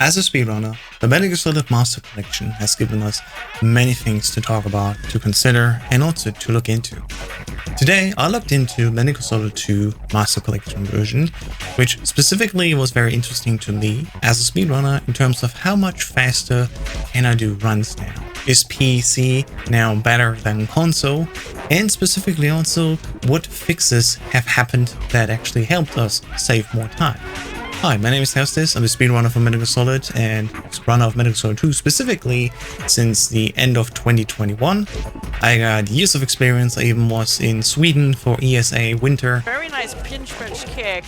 As a speedrunner, the Metal Gear Solid Master Collection has given us many things to talk about, to consider, and also to look into. Today, I looked into Metal Gear Solid 2 Master Collection version, which specifically was very interesting to me as a speedrunner in terms of how much faster can I do runs now. Is PC now better than console? And specifically also, what fixes have happened that actually helped us save more time? Hi, my name is Hestis. I'm a speedrunner for Metal Gear Solid and runner of Metal Gear Solid 2 specifically since the end of 2021. I got years of experience. I even was in Sweden for ESA winter. Very nice pinch kick.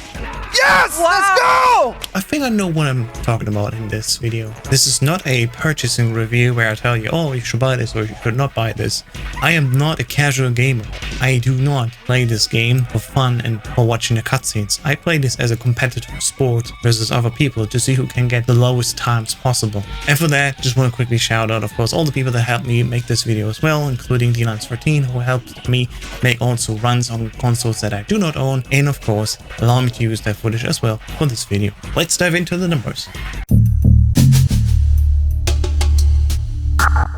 Yes! Wow. Let's go! I think I know what I'm talking about in this video. This is not a purchasing review where I tell you, oh, you should buy this or you should not buy this. I am not a casual gamer. I do not play this game for fun and for watching the cutscenes. I play this as a competitive sport versus other people to see who can get the lowest times possible. And for that, just want to quickly shout out, of course, all the people that helped me make this video as well, including D913, who helped me make also runs on consoles that I do not own, and of course, allow me to use that footage as well for this video. Let's dive into the numbers.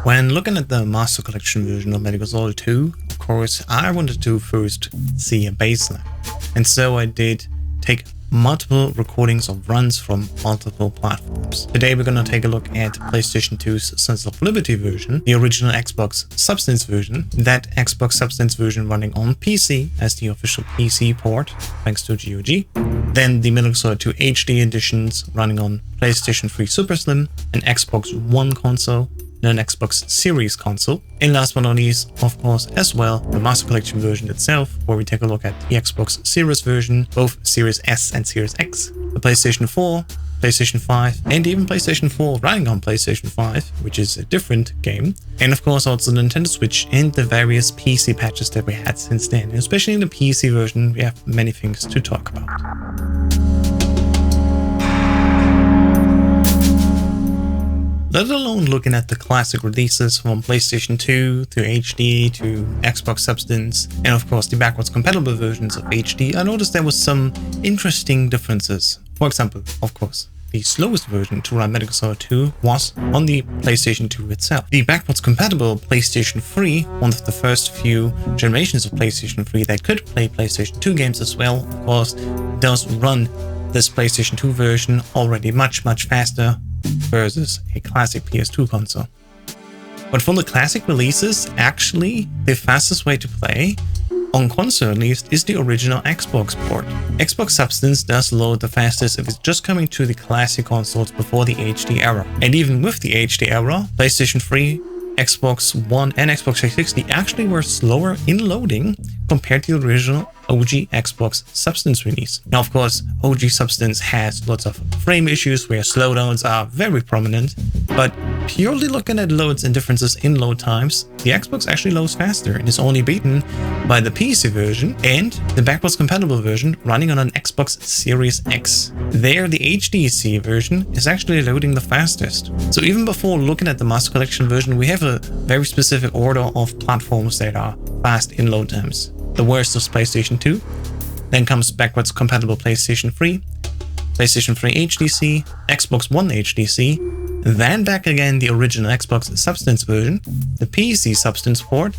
When looking at the Master Collection version of Metal Gear Solid 2, of course, I wanted to first see a baseline. And so I did take multiple recordings of runs from multiple platforms. Today we're gonna take a look at PlayStation 2's Sons of Liberty version, the original Xbox Substance version, that Xbox Substance version running on PC as the official PC port, thanks to GOG, then the Metal Gear Solid 2 HD editions running on PlayStation 3 Super Slim, an Xbox One console, and an Xbox Series console, and last but not least, of course, as well, the Master Collection version itself, where we take a look at the Xbox Series version, both Series S and Series X, the PlayStation 4, PlayStation 5, and even PlayStation 4 running on PlayStation 5, which is a different game, and of course also the Nintendo Switch and the various PC patches that we had since then. And especially in the PC version, we have many things to talk about. Let alone looking at the classic releases from PlayStation 2 to HD to Xbox Substance, and of course the backwards compatible versions of HD, I noticed there was some interesting differences. For example, of course, the slowest version to run Metal Gear Solid 2 was on the PlayStation 2 itself. The backwards compatible PlayStation 3, one of the first few generations of PlayStation 3 that could play PlayStation 2 games as well, of course, does run this PlayStation 2 version already much faster versus a classic PS2 console. But for the classic releases, actually, the fastest way to play, on console at least, is the original Xbox port. Xbox Substance does load the fastest if it's just coming to the classic consoles before the HD era. And even with the HD era, PlayStation 3, Xbox One, and Xbox 360 actually were slower in loading compared to the original OG Xbox Substance release. Now, of course, OG Substance has lots of frame issues where slowdowns are very prominent, but purely looking at loads and differences in load times, the Xbox actually loads faster and is only beaten by the PC version and the backwards compatible version running on an Xbox Series X. There, the HDC version is actually loading the fastest. So even before looking at the Master Collection version, we have a very specific order of platforms that are fast in load times. The worst is PlayStation 2, then comes backwards compatible PlayStation 3, PlayStation 3 HDC, Xbox One HDC, then back again the original Xbox Substance version, the PC Substance port,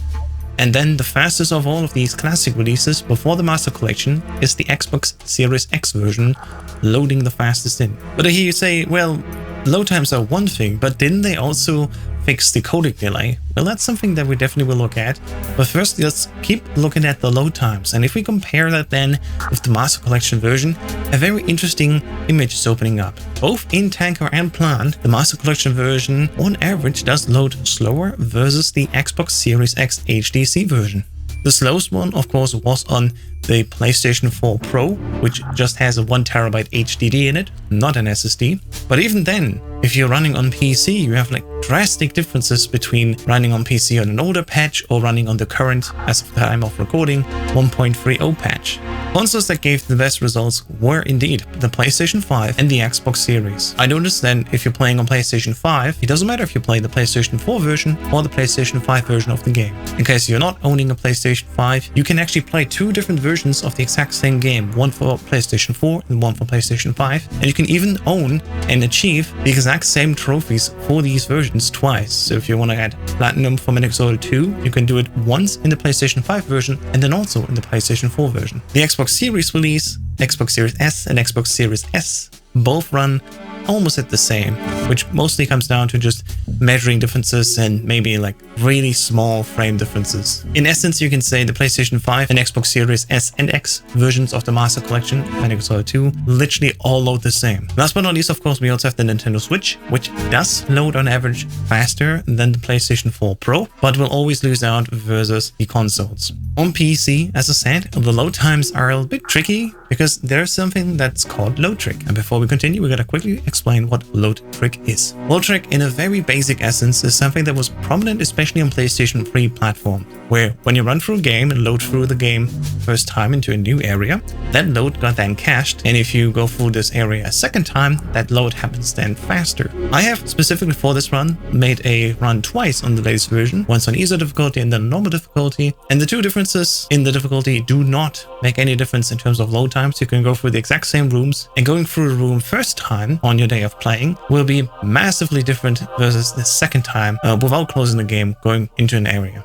and then the fastest of all of these classic releases before the Master Collection is the Xbox Series X version, loading the fastest in. But I hear you say, well, load times are one thing, but didn't they also fix the codec delay? Well, that's something that we definitely will look at. But first, let's keep looking at the load times. And if we compare that then with the Master Collection version, a very interesting image is opening up. Both in Tanker and Plant, the Master Collection version on average does load slower versus the Xbox Series X HDC version. The slowest one, of course, was on the PlayStation 4 Pro, which just has a 1TB HDD in it, not an SSD. But even then, if you're running on PC, you have like drastic differences between running on PC on an older patch or running on the current, as of the time of recording, 1.30 patch. Consoles that gave the best results were indeed the PlayStation 5 and the Xbox Series. I noticed then if you're playing on PlayStation 5, it doesn't matter if you play the PlayStation 4 version or the PlayStation 5 version of the game. In case you're not owning a PlayStation 5, you can actually play two different versions versions of the exact same game, one for PlayStation 4 and one for PlayStation 5. And you can even own and achieve the exact same trophies for these versions twice. So if you want to add Platinum for MGS2, you can do it once in the PlayStation 5 version and then also in the PlayStation 4 version. The Xbox Series release, Xbox Series S and Xbox Series S both run almost at the same, which mostly comes down to just measuring differences and maybe like really small frame differences. In essence, you can say the PlayStation 5 and Xbox Series S and X versions of the Master Collection and MGS2 literally all load the same. Last but not least, of course, we also have the Nintendo Switch, which does load on average faster than the PlayStation 4 Pro, but will always lose out versus the consoles. On PC, as I said, the load times are a bit tricky because there's something that's called load trick. And before we continue, we gotta quickly explain what load trick is. Load trick, in a very basic essence, is something that was prominent especially on PlayStation 3 platform, where when you run through a game and load through the game first time into a new area, that load got then cached, and if you go through this area a second time, that load happens then faster. I have specifically for this run made a run twice on the latest version, once on easier difficulty and then normal difficulty, and the two differences in the difficulty do not make any difference in terms of load times. You can go through the exact same rooms, and going through a room first time on your day of playing will be massively different versus the second time without closing the game going into an area.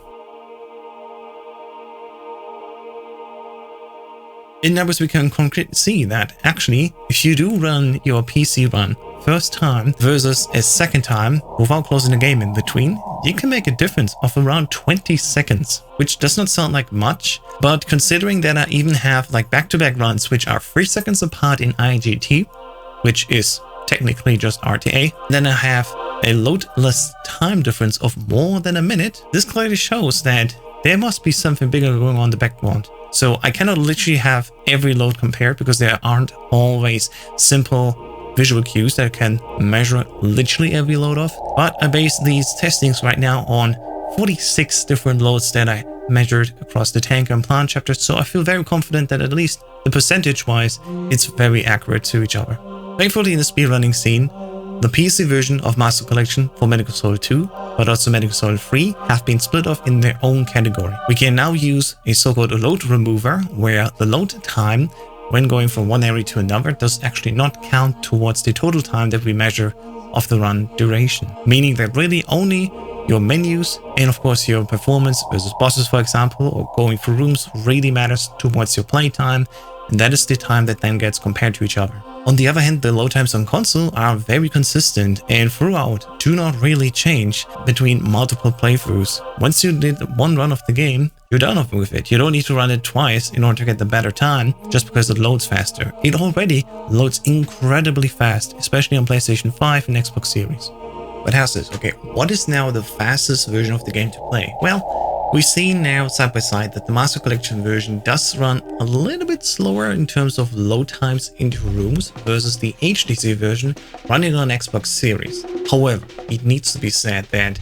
In numbers, we can concretely see that actually, if you do run your PC run first time versus a second time without closing the game in between, you can make a difference of around 20 seconds, which does not sound like much, but considering that I even have like back-to-back runs which are 3 seconds apart in IGT, which is technically just RTA, then I have a loadless time difference of more than a minute. This clearly shows that there must be something bigger going on in the background. So I cannot literally have every load compared because there aren't always simple visual cues that can measure literally every load of. But I base these testings right now on 46 different loads that I measured across the tank and plant chapters. So I feel very confident that at least the percentage-wise, it's very accurate to each other. Thankfully, in the speedrunning scene, the PC version of Master Collection for MGS2, but also MGS3, have been split off in their own category. We can now use a so-called load remover, where the load time when going from one area to another does actually not count towards the total time that we measure of the run duration. Meaning that really only your menus and of course your performance versus bosses, for example, or going through rooms really matters towards your playtime, and that is the time that then gets compared to each other. On the other hand, the load times on console are very consistent and throughout do not really change between multiple playthroughs. Once you did one run of the game, you're done with it. You don't need to run it twice in order to get the better time just because it loads faster. It already loads incredibly fast, especially on PlayStation 5 and Xbox Series. But how's this? Okay, what is now the fastest version of the game to play? Well, we see now side by side that the Master Collection version does run a little bit slower in terms of load times into rooms versus the HTC version running on Xbox Series. However, it needs to be said that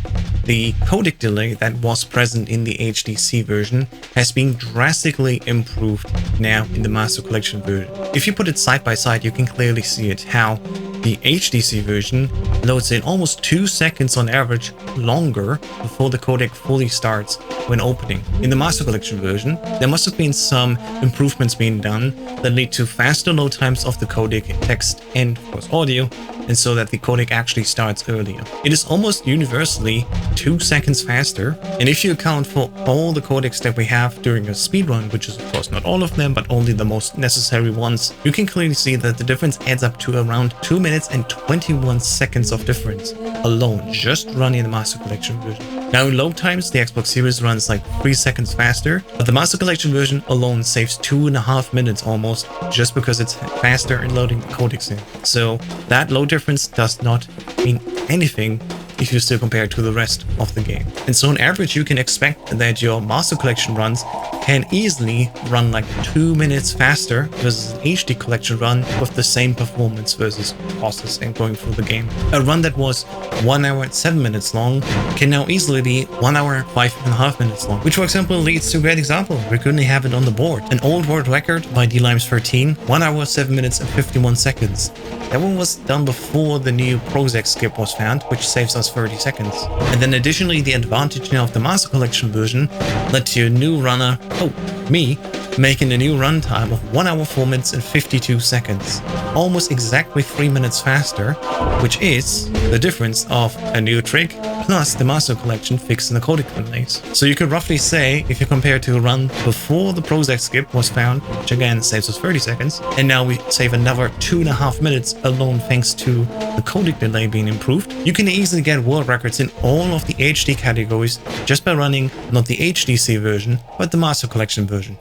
the codec delay that was present in the HTC version has been drastically improved now in the Master Collection version. If you put it side by side, you can clearly see it how the HTC version loads in almost 2 seconds on average longer before the codec fully starts when opening. In the Master Collection version, there must have been some improvements being done that lead to faster load times of the codec in text and of course audio, and so that the codec actually starts earlier. It is almost universally 2 seconds faster, and if you account for all the codecs that we have during a speedrun, which is of course not all of them, but only the most necessary ones, you can clearly see that the difference adds up to around 2 minutes and 21 seconds of difference alone, just running the Master Collection version. Now in load times, the Xbox Series runs like 3 seconds faster, but the Master Collection version alone saves 2.5 minutes almost, just because it's faster in loading the codecs in. So that load difference does not mean anything if you still compare it to the rest of the game. And so on average, you can expect that your Master Collection runs can easily run like 2 minutes faster versus an HD Collection run with the same performance versus bosses and going through the game. A run that was 1 hour and 7 minutes long can now easily be 1 hour 5.5 minutes long, which for example leads to a great example. We currently have it on the board. An old world record by DLimes13, 1 hour 7 minutes and 51 seconds. That one was done before the new Prozac skip was found, which saves us 30 seconds. And then additionally, the advantage now of the Master Collection version led to a new runner. Oh, me making a new runtime of 1 hour 4 minutes and 52 seconds, almost exactly 3 minutes faster, which is the difference of a new trick plus the master collection fixing the codec delays. So you could roughly say, if you compare to a run before the Prozac skip was found, which again saves us 30 seconds, and now we save another 2.5 minutes alone thanks to the codec delay being improved, you can easily get world records in all of the HD categories just by running not the HDC version, but the master collection version.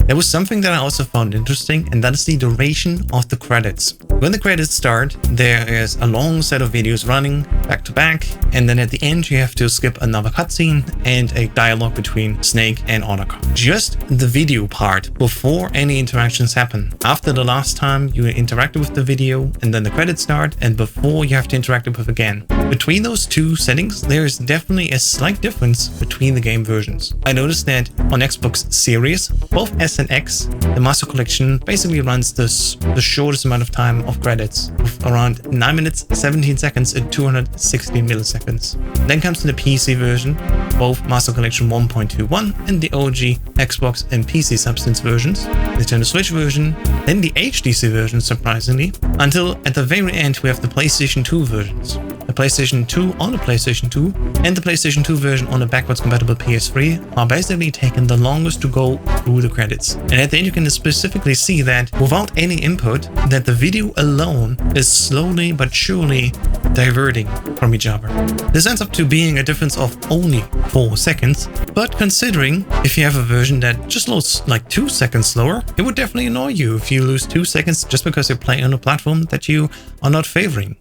There was something that I also found interesting, and that is the duration of the credits. When the credits start, there is a long set of videos running back to back, and then at the end you have to skip another cutscene and a dialogue between Snake and Otacon. Just the video part before any interactions happen. After the last time you interacted with the video, and then the credits start, and before you have to interact with again. Between those two settings, there is definitely a slight difference between the game versions. I noticed that on Xbox Series, both S and X, the Master Collection basically runs the shortest amount of time of credits, of around 9 minutes 17 seconds and 260 milliseconds. Then comes the PC version, both Master Collection 1.21 and the OG Xbox and PC Substance versions, Nintendo Switch version, then the HDC version surprisingly, until at the very end we have the PlayStation 2 versions. The PlayStation 2 on the PlayStation 2 and the PlayStation 2 version on the backwards compatible PS3 are basically taking the longest to go through the credits. And at the end you can specifically see that without any input, that the video alone is slowly but surely diverting from each other. This ends up to being a difference of only 4 seconds, but considering if you have a version that just loads like 2 seconds slower, it would definitely annoy you if you lose 2 seconds just because you're playing on a platform that you are not favoring.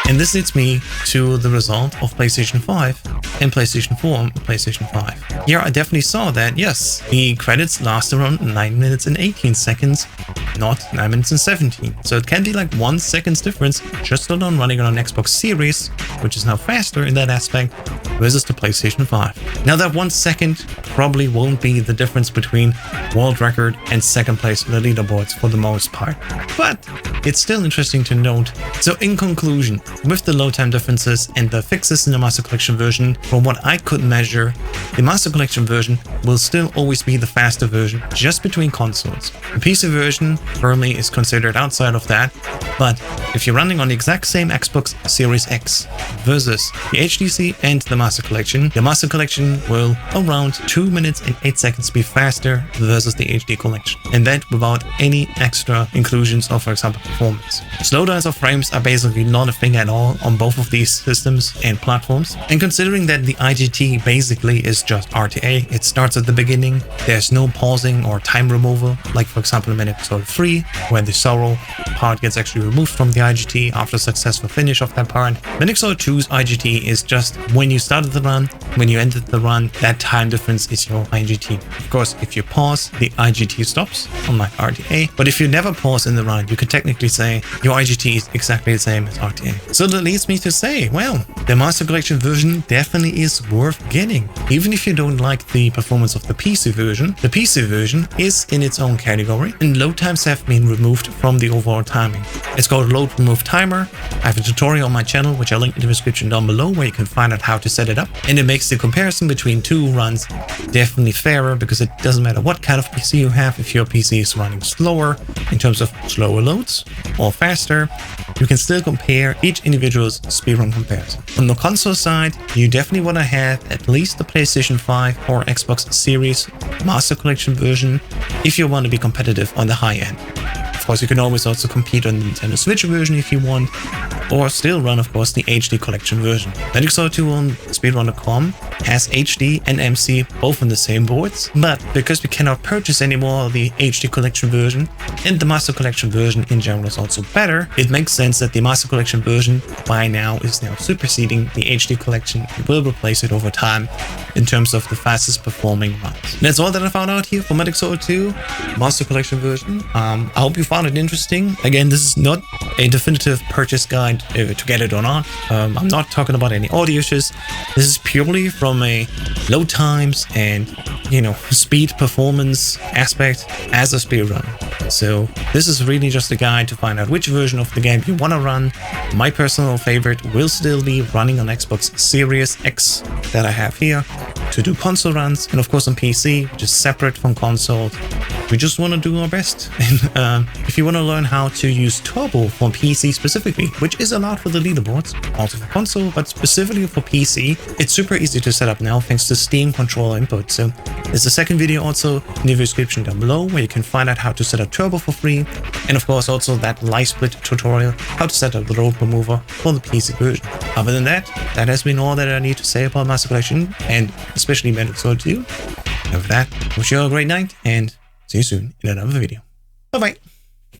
And this leads me to the result of PlayStation 5 and PlayStation 4 and PlayStation 5. Here I definitely saw that, yes, the credits last around 9 minutes and 18 seconds, not 9 minutes and 17. So it can be like 1 second's difference just on running on an Xbox Series, which is now faster in that aspect, versus the PlayStation 5. Now that 1 second probably won't be the difference between world record and second place in the leaderboards for the most part, but it's still interesting to note. So in conclusion, with the load time differences and the fixes in the Master Collection version, from what I could measure, the Master Collection version will still always be the faster version just between consoles. The PC version firmly is considered outside of that, but if you're running on the exact same Xbox Series X versus the HDC and the Master Collection will around 2 minutes and 8 seconds be faster versus the HD Collection, and that without any extra inclusions of, for example, performance. Slowdowns of frames are basically not a thing at all on both of these systems and platforms, and considering that the IGT basically is just RTA, it starts at the beginning, there's no pausing or time removal, like for example in episode 3, where the Sorrow part gets actually removed from the IGT after a successful finish of that part. Episode 2's IGT is just when you started the run, when you ended the run, that time difference is your IGT. Of course, if you pause, the IGT stops, unlike RTA, but if you never pause in the run, you could technically say your IGT is exactly the same as RTA. So that leads me to say, well, the Master Collection version definitely is worth getting. Even if you don't like the performance of the PC version is in its own category, and load times have been removed from the overall timing. It's called Load Remove Timer. I have a tutorial on my channel, which I'll link in the description down below, where you can find out how to set it up. And it makes the comparison between two runs definitely fairer, because it doesn't matter what kind of PC you have. If your PC is running slower in terms of slower loads or faster, you can still compare each individual's speedrun comparison. On the console side, you definitely want to have at least the PlayStation 5 or Xbox Series Master Collection version if you want to be competitive on the high end. Of course, you can always also compete on the Nintendo Switch version if you want, or still run, of course, the HD Collection version. MGS2 on speedrun.com has HD and MC both on the same boards, but because we cannot purchase anymore the HD Collection version, and the Master Collection version in general is also better, it makes sense that the Master Collection version by now is now superseding the HD Collection and will replace it over time in terms of the fastest performing runs. And that's all that I found out here for MGS2 Master Collection version. I hope you found it interesting. Again, this is not a definitive purchase guide to get it or not. I'm not talking about any audio issues. This is purely from a load times and you know, speed performance aspect as a speedrun. So this is really just a guide to find out which version of the game you want to run. My personal favorite will still be running on Xbox Series X that I have here to do console runs, and of course on PC, which is separate from console. We just want to do our best. And if you want to learn how to use turbo for PC specifically, which is allowed for the leaderboards, also for console, but specifically for PC, it's super easy to set up now thanks to Steam controller input. So there's a second video also in the description down below where you can find out how to set up turbo for free, and of course also that livesplit tutorial, how to set up the road remover for the PC version. Other than that, that has been all that I need to say about Master Collection, and especially Metal Sword 2. And with that, wish you all a great night, and see you soon in another video. Bye bye!